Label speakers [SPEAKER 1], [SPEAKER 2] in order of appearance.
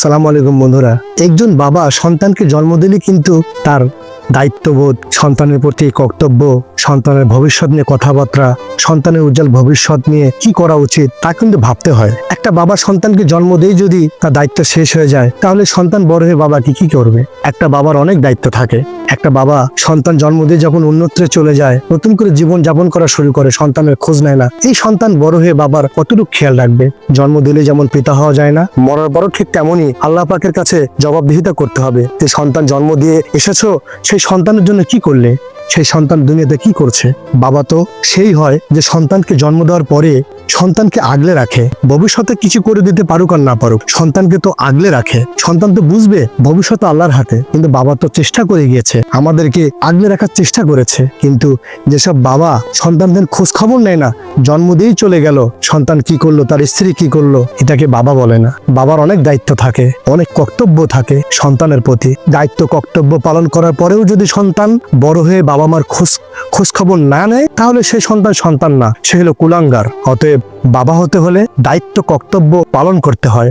[SPEAKER 1] সালাম আলাইকুম বন্ধুরা। একজন বাবা সন্তানকে জন্ম দিলে কিন্তু তার দায়িত্ববোধ, সন্তানের প্রতি কর্তব্য, সন্তানের ভবিষ্যৎ নিয়ে কথাবার্তা, সন্তানের উজ্জ্বল ভবিষ্যৎ নিয়ে কি করা উচিত তা কিন্তু ভাবতে হয়। একটা বাবা সন্তানকে জন্ম দিয়ে যদি তার দায়িত্ব শেষ হয়ে যায়, তাহলে সন্তান বড় হয়ে বাবাকে কি করবে? একটা বাবার অনেক দায়িত্ব থাকে। একটা বাবা সন্তান জন্ম দিয়ে যখন অন্যত্রে চলে যায়, নতুন করে জীবন যাপন করা শুরু করে, সন্তানের খোঁজ নেয় না। এই সন্তান বড় হয়ে বাবার কতটুকু খেয়াল রাখবে? জন্ম দিলে যেমন পিতা হওয়া যায় না, মরার পরও ঠিক তেমনই আল্লাহ পাকের কাছে জবাবদিহিতা করতে হবে যে সন্তান জন্ম দিয়ে এসেছো, সেই সন্তানের জন্য কি করলে, সেই সন্তান দুনিয়াতে কি করছে। বাবা তো সেই হয় যে সন্তানকে জন্ম দেওয়ার পরে সন্তানকে আগলে রাখে। ভবিষ্যতে কিছু করে দিতে পারুক আর না পারুক, সন্তানকে তো আগলে রাখে। সন্তান তো বুঝবে ভবিষ্যৎ আল্লাহর হাতে, কিন্তু বাবা তো চেষ্টা করে গিয়েছে, আমাদেরকে আগলে রাখার চেষ্টা করেছে। কিন্তু যেসব বাবা সন্তানদের খোঁজ খবর নেয় না, জন্ম দিয়েই চলে গেল, সন্তান কি করলো, তার স্ত্রী কি করলো, এটাকে বাবা বলে না। বাবার অনেক দায়িত্ব থাকে, অনেক কর্তব্য থাকে সন্তানের প্রতি। দায়িত্ব কর্তব্য পালন করার পরেও যদি সন্তান বড় হয়ে বাবা মার খোঁজ খবর না নেয়, তাহলে সেই সন্তান না, সে হলো কুলাঙ্গার। অতএব বাবা হতে হলে দায়িত্ব কর্তব্য পালন করতে হয়।